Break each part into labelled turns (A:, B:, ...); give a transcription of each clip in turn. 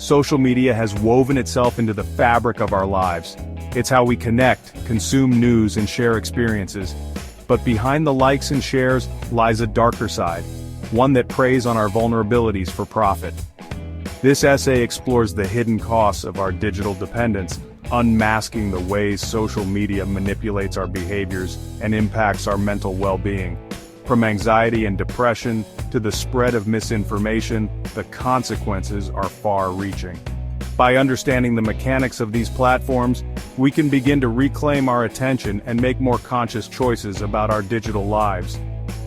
A: Social media has woven itself into the fabric of our lives. It's how we connect, consume news, and share experiences. But behind the likes and shares lies a darker side, one that preys on our vulnerabilities for profit. This essay explores the hidden costs of our digital dependence, unmasking the ways social media manipulates our behaviors and impacts our mental well-being. From anxiety and depression to the spread of misinformation, the consequences are far-reaching. By understanding the mechanics of these platforms, we can begin to reclaim our attention and make more conscious choices about our digital lives.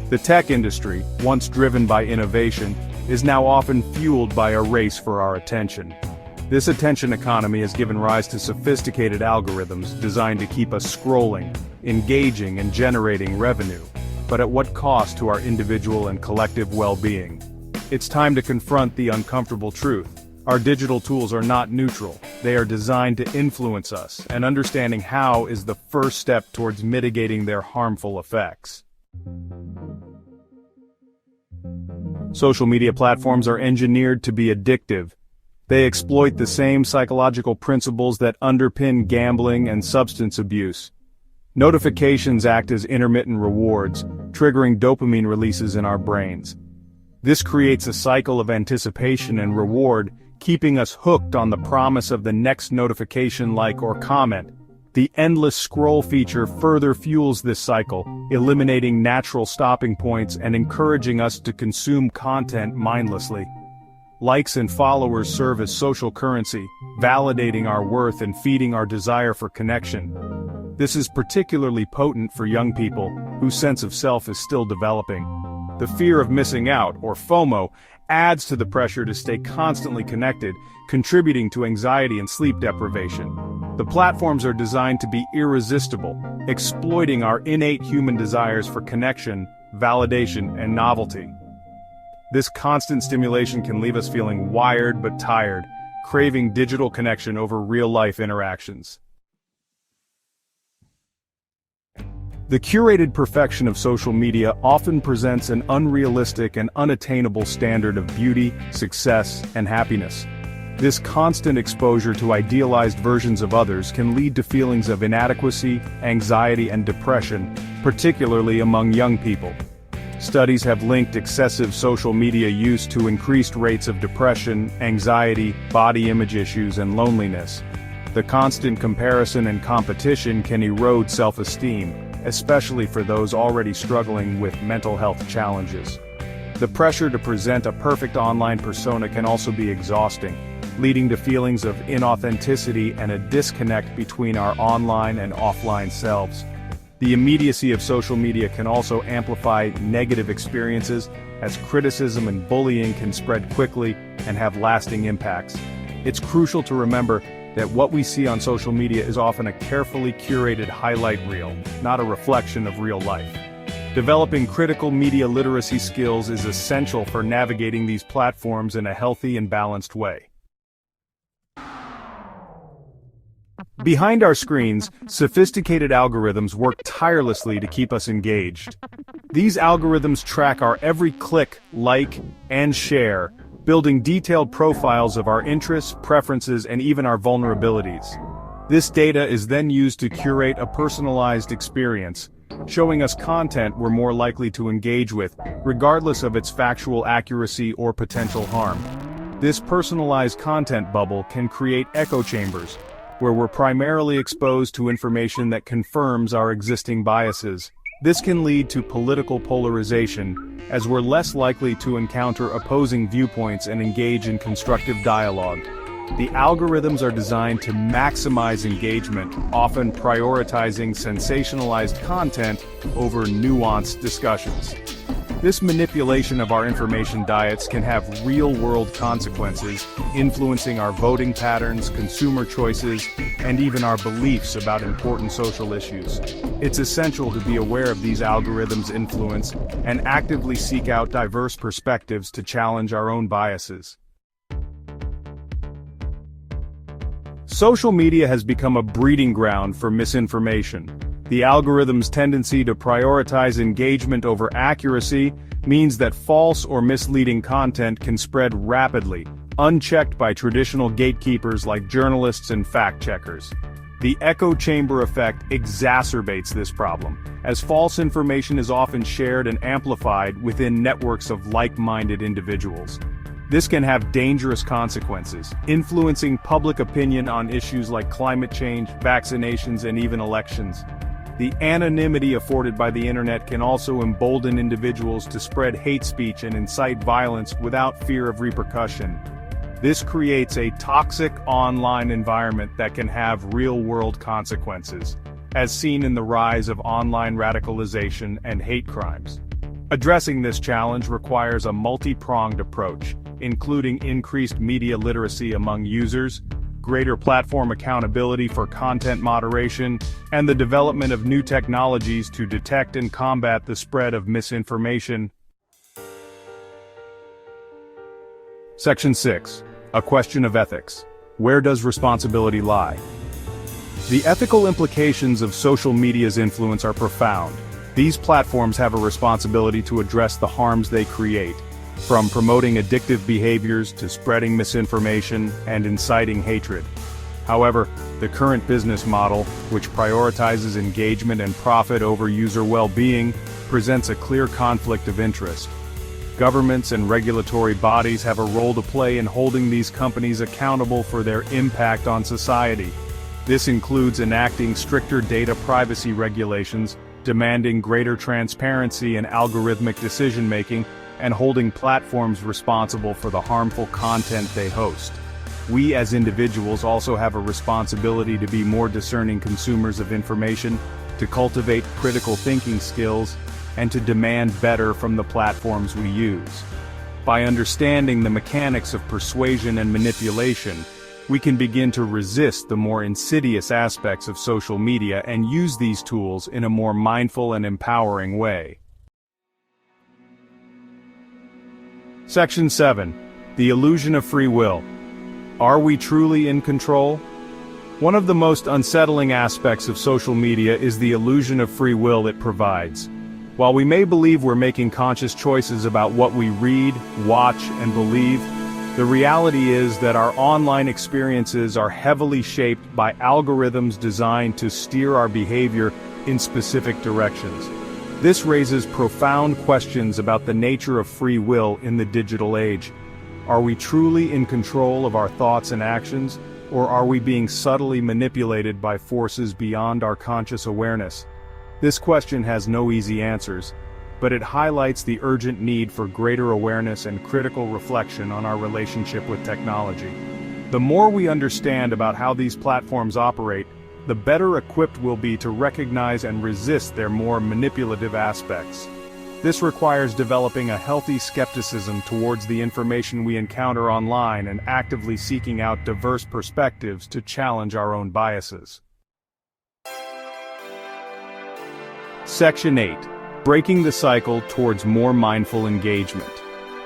A: The tech industry, once driven by innovation, is now often fueled by a race for our attention. This attention economy has given rise to sophisticated algorithms designed to keep us scrolling, engaging, and generating revenue. But at what cost to our individual and collective well-being? It's time to confront the uncomfortable truth. Our digital tools are not neutral. They are designed to influence us, and understanding how is the first step towards mitigating their harmful effects. Social media platforms are engineered to be addictive. They exploit the same psychological principles that underpin gambling and substance abuse. Notifications act as intermittent rewards, triggering dopamine releases in our brains. This creates a cycle of anticipation and reward, keeping us hooked on the promise of the next notification, like, or comment. The endless scroll feature further fuels this cycle, eliminating natural stopping points and encouraging us to consume content mindlessly. Likes and followers serve as social currency, validating our worth and feeding our desire for connection. This is particularly potent for young people, whose sense of self is still developing. The fear of missing out, or FOMO, adds to the pressure to stay constantly connected, contributing to anxiety and sleep deprivation. The platforms are designed to be irresistible, exploiting our innate human desires for connection, validation, and novelty. This constant stimulation can leave us feeling wired but tired, craving digital connection over real-life interactions. The curated perfection of social media often presents an unrealistic and unattainable standard of beauty, success, and happiness. This constant exposure to idealized versions of others can lead to feelings of inadequacy, anxiety, and depression, particularly among young people. Studies have linked excessive social media use to increased rates of depression, anxiety, body image issues, and loneliness. The constant comparison and competition can erode self-esteem, especially for those already struggling with mental health challenges. The pressure to present a perfect online persona can also be exhausting, leading to feelings of inauthenticity and a disconnect between our online and offline selves. The immediacy of social media can also amplify negative experiences, as criticism and bullying can spread quickly and have lasting impacts. It's crucial to remember that what we see on social media is often a carefully curated highlight reel, not a reflection of real life. Developing critical media literacy skills is essential for navigating these platforms in a healthy and balanced way. Behind our screens, sophisticated algorithms work tirelessly to keep us engaged. These algorithms track our every click, like, and share, building detailed profiles of our interests, preferences, and even our vulnerabilities. This data is then used to curate a personalized experience, showing us content we're more likely to engage with, regardless of its factual accuracy or potential harm. This personalized content bubble can create echo chambers, where we're primarily exposed to information that confirms our existing biases. This can lead to political polarization, as we're less likely to encounter opposing viewpoints and engage in constructive dialogue. The algorithms are designed to maximize engagement, often prioritizing sensationalized content over nuanced discussions. This manipulation of our information diets can have real-world consequences, influencing our voting patterns, consumer choices, and even our beliefs about important social issues. It's essential to be aware of these algorithms' influence and actively seek out diverse perspectives to challenge our own biases. Social media has become a breeding ground for misinformation. The algorithm's tendency to prioritize engagement over accuracy means that false or misleading content can spread rapidly, unchecked by traditional gatekeepers like journalists and fact-checkers. The echo chamber effect exacerbates this problem, as false information is often shared and amplified within networks of like-minded individuals. This can have dangerous consequences, influencing public opinion on issues like climate change, vaccinations, and even elections. The anonymity afforded by the internet can also embolden individuals to spread hate speech and incite violence without fear of repercussion. This creates a toxic online environment that can have real-world consequences, as seen in the rise of online radicalization and hate crimes. Addressing this challenge requires a multi-pronged approach, including increased media literacy among users, greater platform accountability for content moderation, and the development of new technologies to detect and combat the spread of misinformation. Section 6. A question of ethics. Where does responsibility lie? The ethical implications of social media's influence are profound. These platforms have a responsibility to address the harms they create, from promoting addictive behaviors to spreading misinformation and inciting hatred. However, the current business model, which prioritizes engagement and profit over user well-being, presents a clear conflict of interest. Governments and regulatory bodies have a role to play in holding these companies accountable for their impact on society. This includes enacting stricter data privacy regulations, demanding greater transparency in algorithmic decision-making, and holding platforms responsible for the harmful content they host. We as individuals also have a responsibility to be more discerning consumers of information, to cultivate critical thinking skills, and to demand better from the platforms we use. By understanding the mechanics of persuasion and manipulation, we can begin to resist the more insidious aspects of social media and use these tools in a more mindful and empowering way. Section 7. The illusion of free will. Are we truly in control? One of the most unsettling aspects of social media is the illusion of free will it provides. While we may believe we're making conscious choices about what we read, watch, and believe, the reality is that our online experiences are heavily shaped by algorithms designed to steer our behavior in specific directions. This raises profound questions about the nature of free will in the digital age. Are we truly in control of our thoughts and actions, or are we being subtly manipulated by forces beyond our conscious awareness? This question has no easy answers, but it highlights the urgent need for greater awareness and critical reflection on our relationship with technology. The more we understand about how these platforms operate, the better equipped we'll be to recognize and resist their more manipulative aspects. This requires developing a healthy skepticism towards the information we encounter online and actively seeking out diverse perspectives to challenge our own biases. Section 8. Breaking the cycle towards more mindful engagement.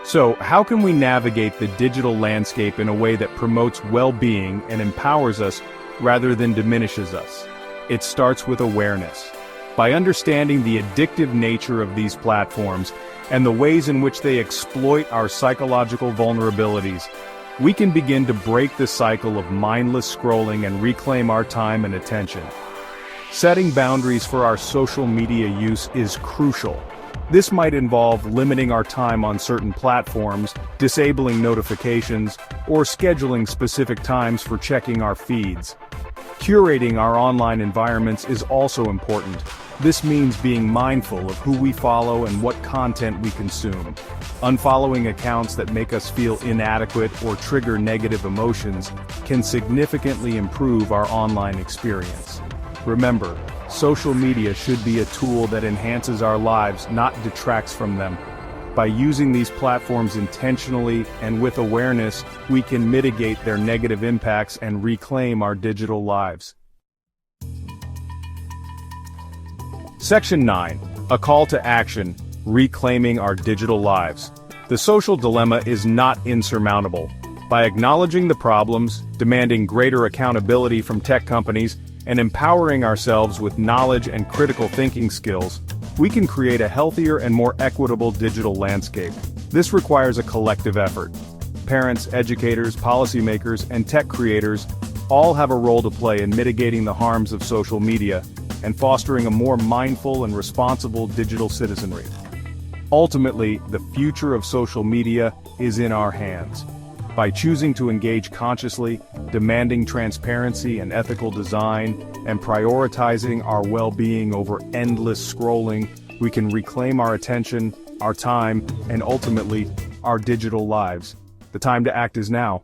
A: So, how can we navigate the digital landscape in a way that promotes well-being and empowers us rather than diminishes us? It starts with awareness. By understanding the addictive nature of these platforms and the ways in which they exploit our psychological vulnerabilities, we can begin to break the cycle of mindless scrolling and reclaim our time and attention. Setting boundaries for our social media use is crucial. This might involve limiting our time on certain platforms, disabling notifications, or scheduling specific times for checking our feeds. Curating our online environments is also important. This means being mindful of who we follow and what content we consume. Unfollowing accounts that make us feel inadequate or trigger negative emotions can significantly improve our online experience. Remember, social media should be a tool that enhances our lives, not detracts from them. By using these platforms intentionally and with awareness, we can mitigate their negative impacts and reclaim our digital lives. Section 9. A call to action, reclaiming our digital lives. The social dilemma is not insurmountable. By acknowledging the problems, demanding greater accountability from tech companies, and empowering ourselves with knowledge and critical thinking skills, we can create a healthier and more equitable digital landscape. This requires a collective effort. Parents, educators, policymakers, and tech creators all have a role to play in mitigating the harms of social media and fostering a more mindful and responsible digital citizenry. Ultimately, the future of social media is in our hands. By choosing to engage consciously, demanding transparency and ethical design, and prioritizing our well-being over endless scrolling, we can reclaim our attention, our time, and ultimately, our digital lives. The time to act is now.